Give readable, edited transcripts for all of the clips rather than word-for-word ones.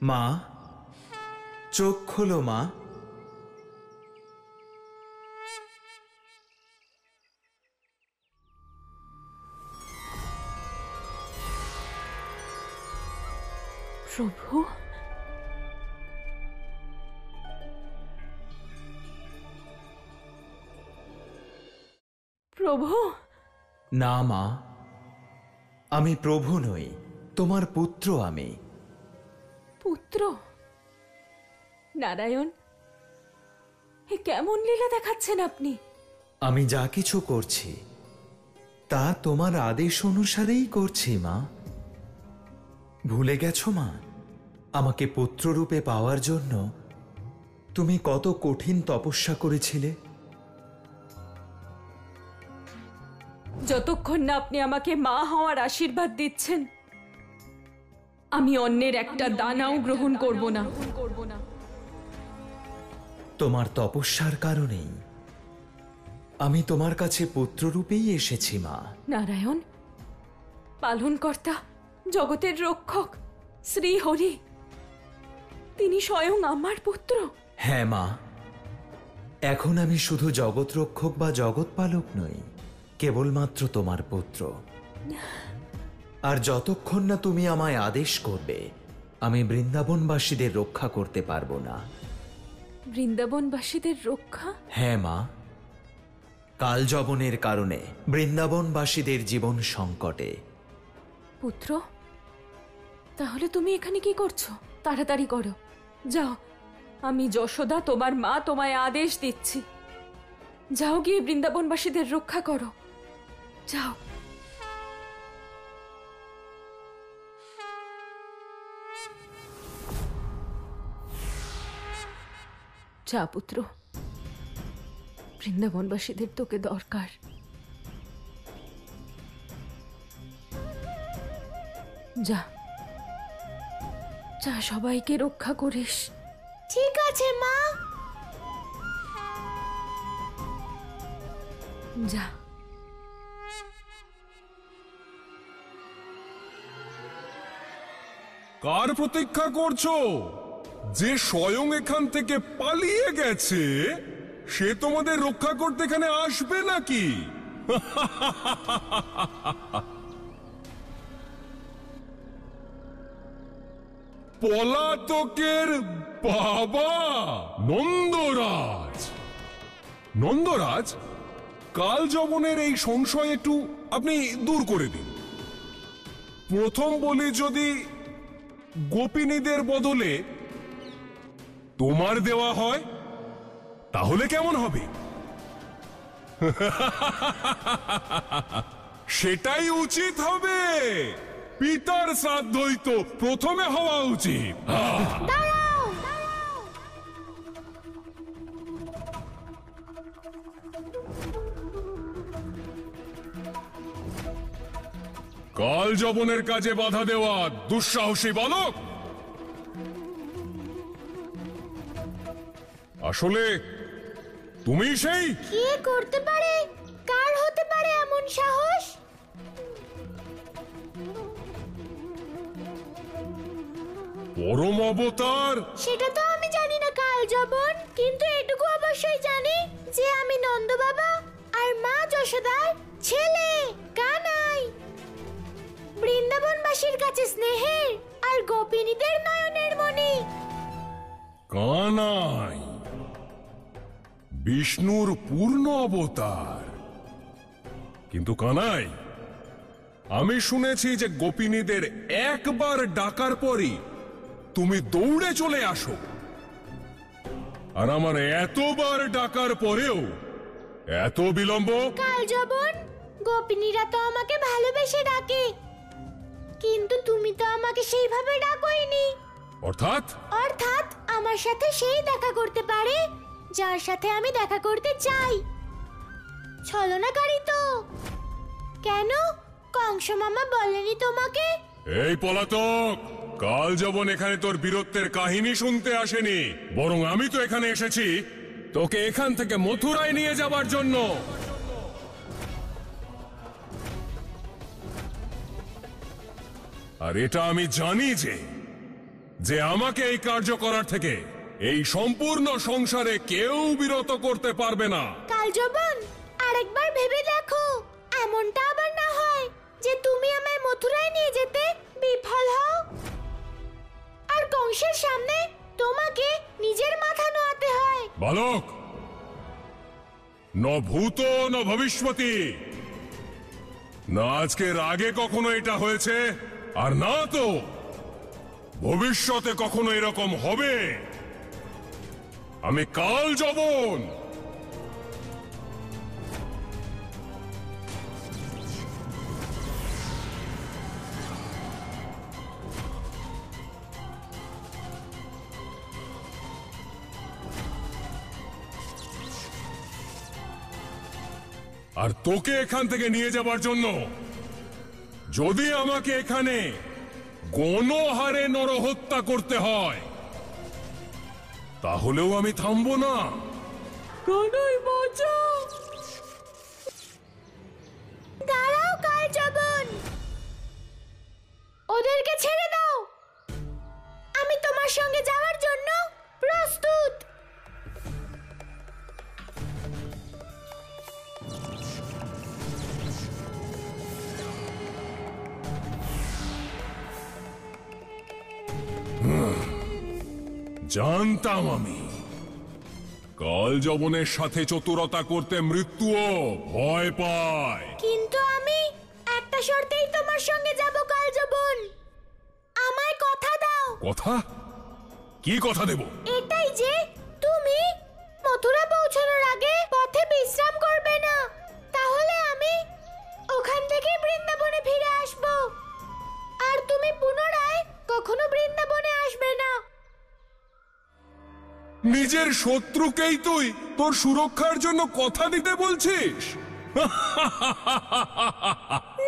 মা, চোখ খোলো মা। প্রভু, প্রভু। না মা, আমি প্রভু নই, তোমার পুত্র আমি। পুত্র? নারায়ণ, এ কেমন লীলা দেখাচ্ছেন আপনি? আমি যা কিছু করছি তা তোমার আদেশ অনুসারেই করছি মা। ভুলে গেছো মা, আমাকে পুত্ররূপে পাওয়ার জন্য তুমি কত কঠিন তপস্যা করেছিলে? যতক্ষণ না আপনি আমাকে মা হওয়ার আশীর্বাদ দিচ্ছেন, আমি অন্যের একটা দানাও গ্রহণ করব না। তোমার তপস্যার কারণেই আমি তোমার কাছে পুত্ররূপেই এসেছি মা। নারায়ণ, পালনকর্তা, জগতের রক্ষক শ্রী হরি, তিনি স্বয়ং আমার পুত্র। হ্যাঁ মা, এখন আমি শুধু জগৎ রক্ষক বা জগৎ পালক নই, কেবলমাত্র তোমার পুত্র। আর যতক্ষণ না তুমি আমায় আদেশ করবে, আমি বৃন্দাবনবাসীদের রক্ষা করতে পারবো না। বৃন্দাবনবাসীদের রক্ষা? হ্যাঁ মা, কালযবনের কারণে বৃন্দাবনবাসীদের জীবন সংকটে। পুত্র, তাহলে তুমি এখানে কি করছো? তাড়াতাড়ি করো, যাও। আমি যশোদা তোমার মা তোমায় আদেশ দিচ্ছি, যাও গিয়ে বৃন্দাবনবাসীদের রক্ষা করো, যাও। যা পুত্র, বৃন্দাবনবাসীদের তোকে দরকার। যা যা, সবাইকে রক্ষা করিস। ঠিক আছে মা। যা। কার প্রতীক্ষা করছো? যে স্বয়ং এখান থেকে পালিয়ে গেছে সে তোমাদের রক্ষা করতে এখানে আসবে নাকি? পলাতকের বাবা নন্দরাজ। নন্দরাজ, কালযবনের এই সংশয় একটু আপনি দূর করে দিন। প্রথম বলি, যদি গোপিনীদের বদলে তোমার দেওয়া হয় তাহলে কেমন হবে? সেটাই উচিত হবে। পিতার শ্রাদ্ধই তো প্রথমে হওয়া উচিত। কালযবনের কাজে বাধা দেওয়া দুঃসাহসী বালক! আসলে তুমি সেই? কে করতে পারে? কার হতে পারে এমন সাহস? পরম অবতার? সেটা তো আমি জানি না কালযবন, কিন্তু এটুকু অবশ্যই জানি যে আমি নন্দ বাবা আর মা যশোদার ছেলে কানাই, বৃন্দাবনবাসীর কাছে স্নেহের আর গোপিনীদের নয়নের মণি। কানাই বিষ্ণুর পূর্ণ অবতার। কিন্তু কানাই, আমি শুনেছি যে গোপিনীদের একবার ডাকার পরই তুমি দৌড়ে চলে আসো, আর আমার এতবার ডাকার পরেও এত বিলম্ব। কালযবন, গোপিনীরা তো আমাকে ভালোবেসে ডাকে, কিন্তু তুমি তো আমাকে সেইভাবে ডাকোইনি। অর্থাৎ? অর্থাৎ আমার সাথে সেই দেখা করতে পারে যার সাথে আমি দেখা করতে চাই। ছলনাকারী তো। কেন কংস মামা বলেনি তোমাকে? এই পলাতক, কালযবন এখানে তোর বীরত্বের কাহিনী শুনতে আসেনি, বরং আমি তো এখানে এসেছি তোকে এখান থেকে মথুরায় নিয়ে যাবার জন্য। আর এটা আমি জানি যে যে আমাকে এই কার্য করার থেকে এই সম্পূর্ণ সংসারে কেউ বিরত করতে পারবে না। কালজবন, আরেকবার ভেবে দেখো, এমনটা আবার না হয় যে তুমি আমায় মথুরায় নিয়ে যেতে বিফল হও আর কংসের সামনে তোমাকে নিজের মাথা নোয়াতে হয়। বালক, ন ভূত ন ভবিষ্যতি, না আজকের আগে কখনো এটা হয়েছে, আর না তো ভবিষ্যতে কখনো এরকম হবে। আমি কালযবন। আর তোকে এখান থেকে নিয়ে যাবার জন্য যদি আমাকে এখানে গণহারে নরহত্যা করতে হয় তাহলেও আমি থামবো না। দাঁড়াও কালজবন, ওদেরকে ছেড়ে দাও। আমি তোমার সঙ্গে যাওয়ার জন্য প্রস্তুত। জানতাম আমি কালযবনের সাথে চতুরতা করতে মৃত্যুও ভয় পায়। কিন্তু আমি একটা শর্তেই তোমার সঙ্গে যাব কালজবন। আমায় কথা দাও। কথা? কি কথা দেব? এটাই যে তুমি মথুরা পৌঁছানোর আগে পথে বিশ্রাম করবে না, তাহলে আমি ওখান থেকে বৃন্দাবনে ফিরে আসব আর তুমি পুনরায় কখনো বৃন্দাবনে আসবে না। নিজের শত্রুকেই তুই তোর সুরক্ষার জন্য কথা দিতে বলছিস?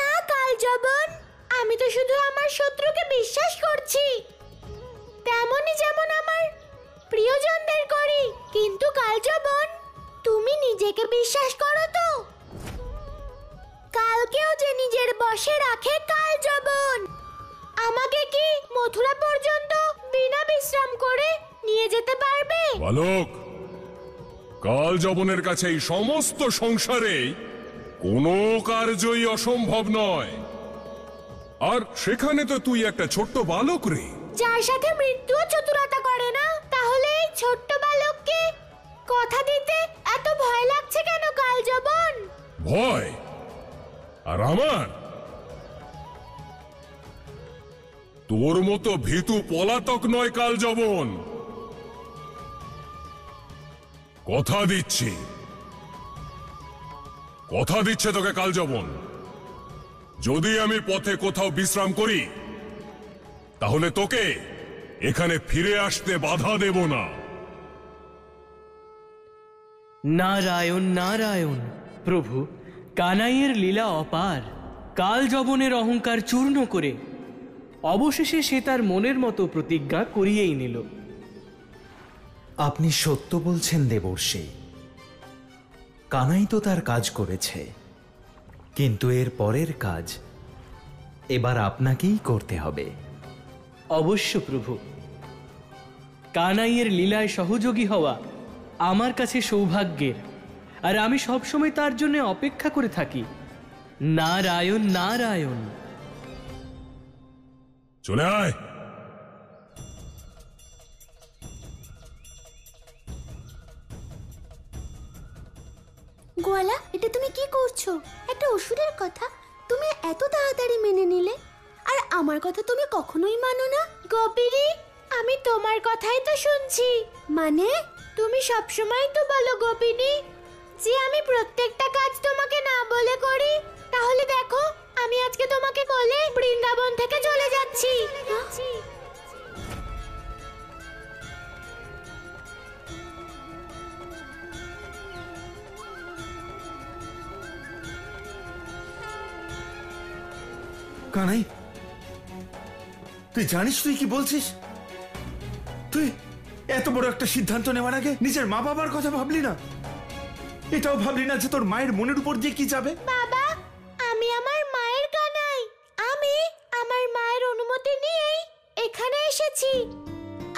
না কালজবন, আমি তো শুধু আমার শত্রুকে বিশ্বাস করছি, তেমনি যেমন আমার প্রিয়জনদের করি। কিন্তু কালজবন, তুমি নিজেকে বিশ্বাস করো তো? কালকেও যে নিজের বশে রাখে কালজবন, আমাকে কি মথুরা পর্যন্ত বিনা বিশ্রাম করে নিয়ে যেতে পারবে? বালক, কালযবনের কাছে এই সমস্ত সংসারে কোনো কার্যই অসম্ভব নয়। আর সেখানে তো তুই একটা ছোট্ট বালক রে, যার সাথে মৃত্যুও চতুরতা করে না। তাহলে এই ছোট্ট বালককে কথা দিতে এত ভয় লাগছে কেন কালজবন? ভয়? আর আমার? তোর মতো ভীতু পলাতক নয় কালযবন। কথা দিচ্ছি, কথা দিচ্ছে তোকে কালযবন, যদি আমি পথে কোথাও বিশ্রাম করি তাহলে তোকে এখানে ফিরে আসতে বাধা দেব না। নারায়ণ নারায়ণ। প্রভু, কানাইয়ের লীলা অপার। কালযবনের অহংকার চূর্ণ করে অবশেষে সে তার মনের মতো প্রতিজ্ঞা করিয়েই নিল। আপনি সত্য বলছেন দেবর্ষি, কানাই তো তার কাজ করেছে, কিন্তু এর পরের কাজ এবার আপনাকেই করতে হবে। অবশ্য প্রভু, কানাইয়ের লীলায় সহযোগী হওয়া আমার কাছে সৌভাগ্যের, আর আমি সবসময় তার জন্য অপেক্ষা করে থাকি। নারায়ণ নারায়ণ। চলে আয়। গোয়ালা, এটা তুমি কি করছো? একটা অসুরের কথা তুমি এত তাড়াতাড়ি মেনে নিলে, আর আমার কথা তুমি কখনোই মানো না। গোপিনী, আমি তোমার কথাই তো শুনছি। মানে তুমি সবসময় তো বলো গোপিনী যে আমি প্রত্যেকটা কাজ তোমাকে না বলে করি। তাহলে দেখো, আমি আজকে তোমাকে বলে বৃন্দাবন থেকে চলে যাচ্ছি। কানাই, তুই জানিস তুই কি বলছিস? তুই এত বড় একটা সিদ্ধান্ত নেওয়ার আগে নিজের মা বাবার কথা ভাবলি না? এটাও ভাবলি না যে তোর মায়ের মনের উপর দিয়ে কি যাবে? বাবা, আমি আমার মায়ের কানাই। আমি আমার মায়ের অনুমতি নিয়েই এখানে এসেছি।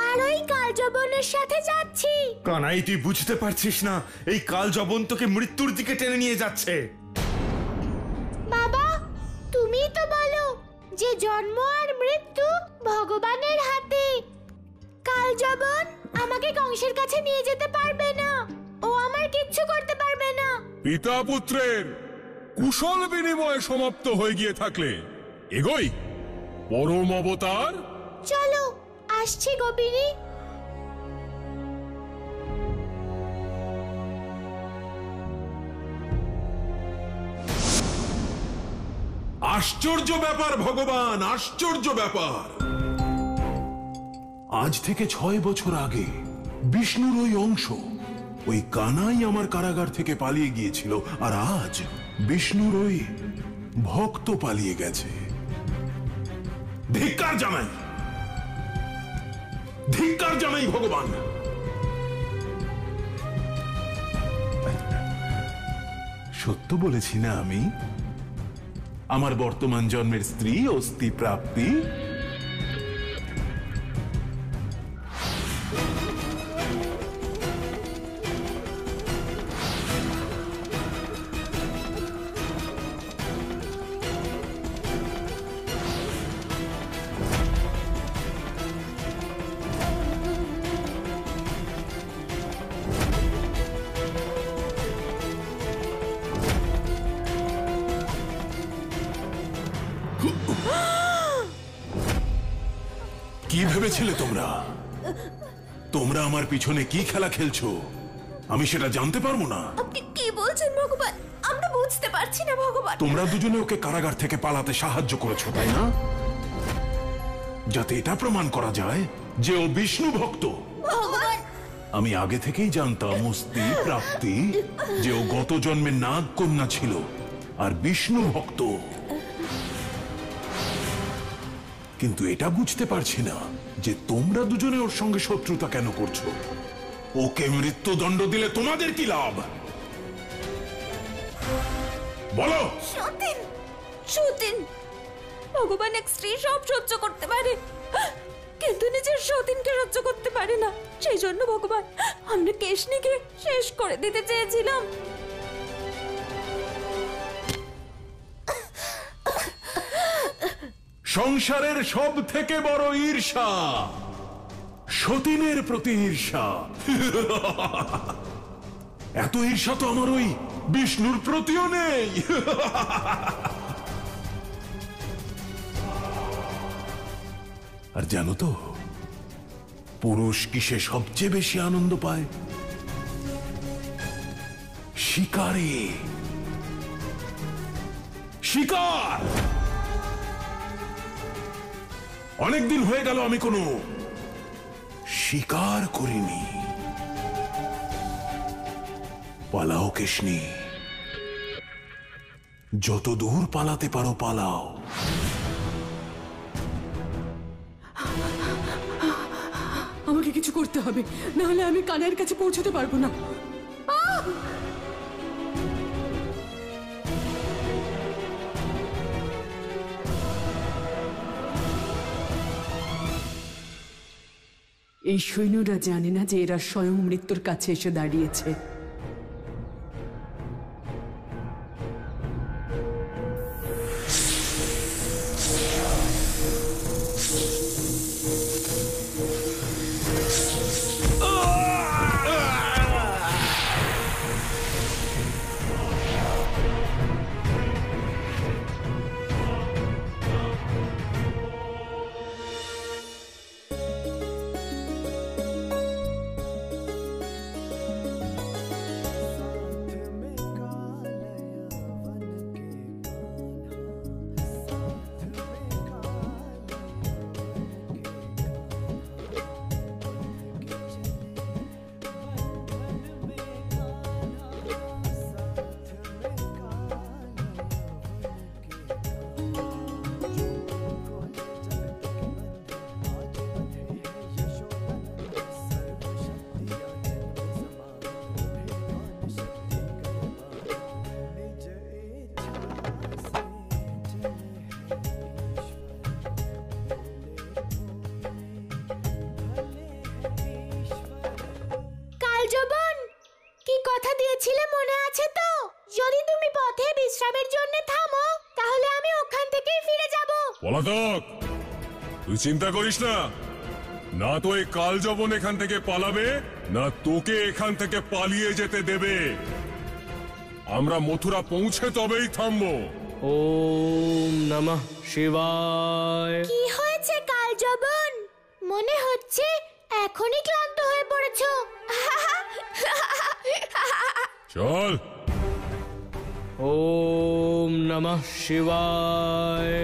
আর ওই কালজবনের সাথে যাচ্ছি। কানাই, তুই বুঝতে পারছিস না এই কাল জবন তোকে মৃত্যুর দিকে টেনে নিয়ে যাচ্ছে। বাবা, তুমি তো বলো যে জন্ম আর মৃত্যু ভগবানের হাতে। কালজবন আমাকে কংসের কাছে নিয়ে যেতে পারবে না, ও আমার কিচ্ছু করতে পারবে না। পিতা পুত্রের কুশল বিনিময় সমাপ্ত হয়ে গিয়ে থাকলে এগোই পরম অবতার। চলো, আসছি গোপিনী। আশ্চর্য ব্যাপার ভগবান, আশ্চর্য ব্যাপার। আজ থেকে 6 বছর আগে বিষ্ণুর ওই অংশ, ওই কানাই আমার কারাগার থেকে পালিয়ে গিয়েছিল, আর আজ বিষ্ণুর ওই ভক্ত পালিয়ে গেছে। ধিক্কার জানাই, ধিক্কার জানাই ভগবান। সত্য বলেছি না আমি? আমার বর্তমান জন্মের স্ত্রী অস্থি প্রাপ্তি। কি ভেবেছিলে তোমরা? তোমরা আমার পিছনে কি খেলা খেলছো আমি সেটা জানতে পারবো না? আপনি কি বলছেন ভগবান? আমরা বুঝতে পারছি না ভগবান। তোমরা দুজনে ওকে কারাগার থেকে পালাতে সাহায্য করেছো, তাই না? যাতে এটা প্রমাণ করা যায় যে ও বিষ্ণু ভক্ত। ভগবান, আমি আগে থেকেই জানতাম অস্থি প্রাপ্তি যে ও গত জন্মে নাগ কন্যা ছিল আর বিষ্ণু ভক্ত, কিন্তু এটা বুঝতে পারছি না যে তোমরা দুজনে ওর সঙ্গে শত্রুতা কেন করছো। ওকে মৃত্যুদণ্ড দিলে তোমাদের কি লাভ বলো? সতীন, সতীন, ভগবান এক স্ত্রী সব সহ্য করতে পারে, কিন্তু নিজের সতীনকে সহ্য করতে পারে না। সেই জন্য ভগবান আমরা কেশনীকে শেষ করে দিতে চেয়েছিলাম। সংসারের সব থেকে বড় ঈর্ষা সতীনের প্রতি ঈর্ষা। এত ঈর্ষা তো আমার ওই বিষ্ণুর প্রতিও নেই। আর জানো তো পুরুষ কিসে সবচেয়ে বেশি আনন্দ পায়? শিকারে। শিকার। অনেকদিন হয়ে গেল আমি কোনো শিকার করিনি। পালাও কেশনী, যত দূর পালাতে পারো পালাও। আমাকে কিছু করতে হবে, না হলে আমি কানাইয়ের কাছে পৌঁছতে পারবো না। এই সৈন্যরা জানে না যে এরা স্বয়ং মৃত্যুর কাছে এসে দাঁড়িয়েছে। কথা দিয়েছিলে মনে আছে তো? যদি তুমি পথে বিশ্রামের জন্য থামো তাহলে আমি ওখান থেকেই ফিরে যাব। পলাতক, তুই চিন্তা করিস না, না তো এই কালযবন এখান থেকে পালাবে, না তোকে এখান থেকে পালিয়ে যেতে দেবে। আমরা মথুরা পৌঁছে তবেই থামবো। ওম নমঃ শিবায়। কি হয়েছে কালযবন? মনে হচ্ছে এখনই ক্লান্ত হয়ে পড়েছো। চল। ওম নমঃ শিবায়।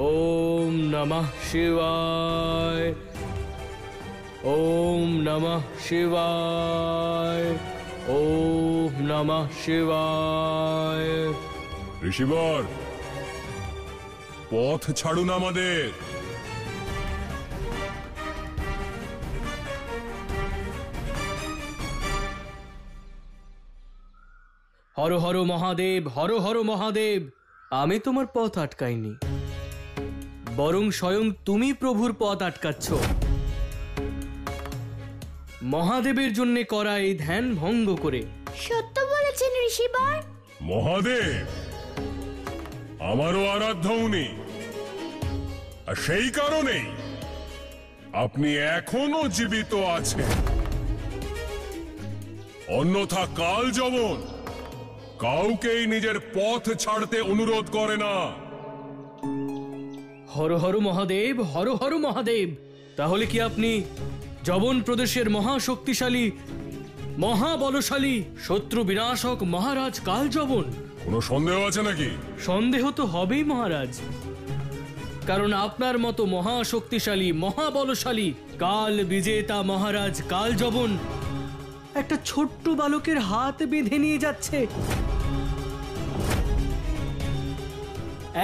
ওম নমঃ শিবায়। ওম নমঃ শিবায়। ওম নমঃ শিবায়। ঋষিবর, পথ ছাড়ুন আমাদের। হর হর মহাদেব, হর হর মহাদেব। আমি তোমার পথ আটকাইনি, বরং স্বয়ং তুমি প্রভুর পথ আটকাচ্ছ। মহাদেবের জন্য করা এই ধ্যান ভঙ্গ করে। সত্য বলেছেন ঋষিবর। মহাদেব আমারও আরাধ্য উনি, আর সেই কারণেই আপনি এখনো জীবিত আছেন। অন্যথা কালযবন কাউকেই নিজের পথ ছাড়তে অনুরোধ করে না। হর হর মহাদেব, হর হর মহাদেব। তাহলে কি আপনি যবন প্রদেশের মহাশক্তিশালী, মহাবলশালী, শত্রু বিনাশক মহারাজ কালযবন? কোনো সন্দেহ আছে নাকি? সন্দেহ তো হবেই মহারাজ, কারণ আপনার মতো মহাশক্তিশালী, মহাবলশালী, কাল বিজেতা মহারাজ কালযবন একটা ছোট্ট বালকের হাত বেঁধে নিয়ে যাচ্ছে।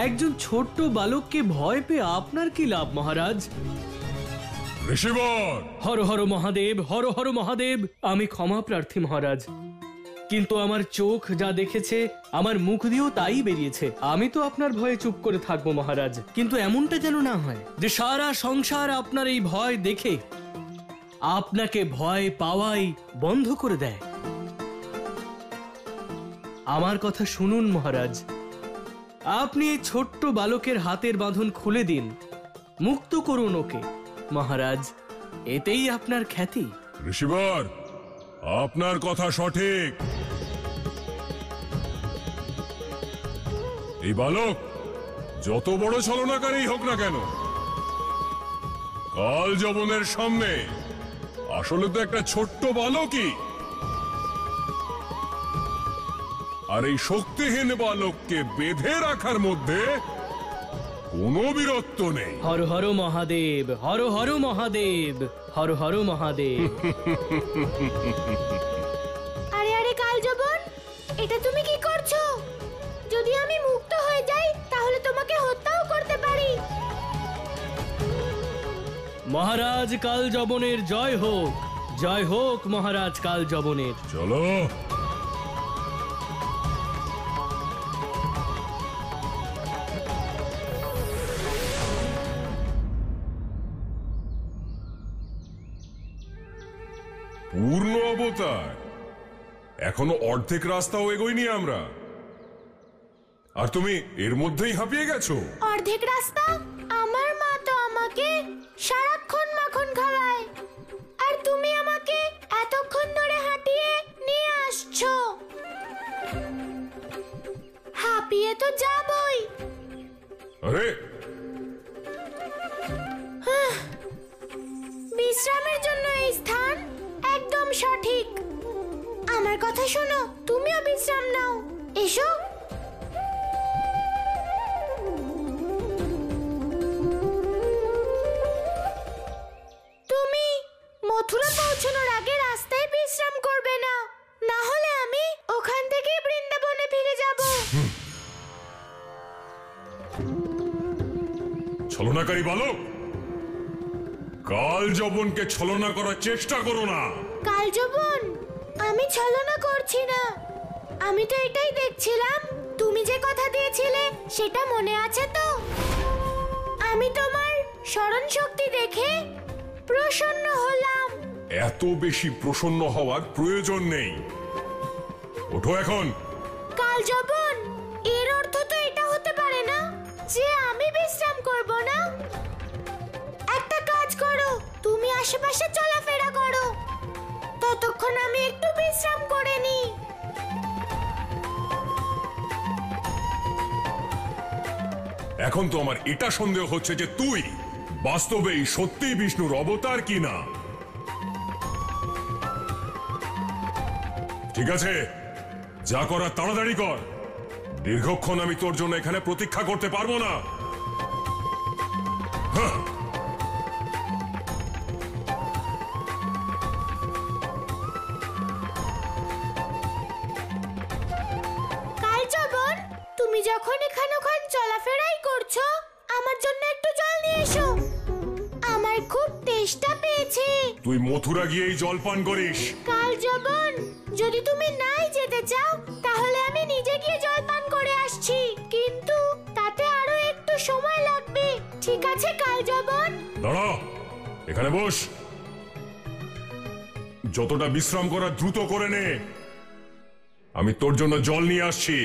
একজন ছোট্ট বালককে ভয় পেয়ে আপনার কি লাভ মহারাজ? ঋষিবর, হর হর মহাদেব, হর হর মহাদেব। আমি ক্ষমা প্রার্থী মহারাজ, কিন্তু আমার চোখ যা দেখেছে আমার মুখ দিয়েও তাই বেরিয়েছে। আমি তো আপনার ভয়ে চুপ করে থাকবো মহারাজ, কিন্তু এমনটা যেন না হয় যে সারা সংসার আপনার এই ভয় দেখে আপনাকে ভয় পাওয়াই বন্ধ করে দেয়। আমার কথা শুনুন মহারাজ, আপনি এই ছোট্ট বালকের হাতের বাঁধন খুলে দিন, মুক্ত করুন ওকে মহারাজ, এতেই আপনার খ্যাতি। ঋষিবর, আপনার কথা সঠিক। এই বালক যত বড় ছলনাকারী হোক না কেন, কালযবনের সামনে আসলে তো একটা ছোট্ট বালকই। আর এই শক্তিহীন বালককে বেঁধে রাখার মধ্যে কোনো বীরত্ব নেই। হর হর মহাদেব, হর হর মহাদেব, হর হর মহাদেব। আরে আরে কালযবন, এটা তুমি কি করছো? যদি আমি মুক্ত হয়ে যাই তাহলে তোমাকে হত্যাও করতে পারি। মহারাজ কালযবনের জয় হোক, জয় হোক মহারাজ কালযবনের। চলো। পূর্ণ অবতার, এখনো অর্ধেক রাস্তাও এগোইনি আমরা, আর তুমি এর মধ্যেই হাঁপিয়ে গেছো। অর্ধেক রাস্তা? আমার মা তো আমাকে সারাক্ষণ মাখন খাওয়ায়, আর তুমি আমাকে এতক্ষণ ধরে হাঁটিয়ে নিয়ে আসছো। হাঁপিয়ে তো যাবই। আরে বিশ্রামের জন্য এই স্থান একদম সঠিক। আমার কথা শোনো, তুমিও বিশ্রাম নাও। এসো। তুমি মথুরা পৌঁছানোর আগে রাস্তায় বিশ্রাম করবে না, না হলে আমি ওখান থেকে বৃন্দাবনে ফিরে যাব। ছলনাকারী বালক, কালযবনকে ছলনা করার চেষ্টা করো না। কালযবন, আমি ছলনা করছি না। আমি তো এটাই দেখছিলাম, তুমি যে কথা দিয়েছিলে সেটা মনে আছে তো? আমি তোমার স্মরণ শক্তি দেখে প্রসন্ন হলাম। এত বেশি প্রসন্ন হওয়ার প্রয়োজন নেই। ওঠো এখন। কাল যবন, এর অর্থ তো এটা হতে পারে না যে আমি বিশ্রাম করব না। একটা কাজ করো, তুমি আশেপাশে চলাফেরা করো, ততক্ষণ আমি একটু বিশ্রাম করে নিই। এখন তো আমার এটা সন্দেহ হচ্ছে যে তুই বাস্তবেই সত্যিই বিষ্ণুর অবতার কিনা। ঠিক আছে, যা করার তাড়াতাড়ি কর। দীর্ঘক্ষণ আমি তোর জন্য এখানে প্রতীক্ষা করতে পারবো না। হ্যাঁ। কাল যবন, তুমি যখন এখানে ওখানে চলাফেরাই করছো, আমার জন্য একটু জল নিয়ে এসো। আমার খুব তেষ্টা পেয়েছে। তুই মথুরা গিয়েই জল পান করিস। কাল যবন, যদি তুমি নাই যেতে চাও তাহলে আমি নিজে গিয়ে জল পান করে আসছি, কিন্তু তাতে আরো একটু সময় লাগবে। ঠিক আছে কাল যবন? দাঁড়া, এখানে বস। যতটা বিশ্রাম করা দ্রুত করে নে, আমি তোর জন্য জল নিয়ে আসছি।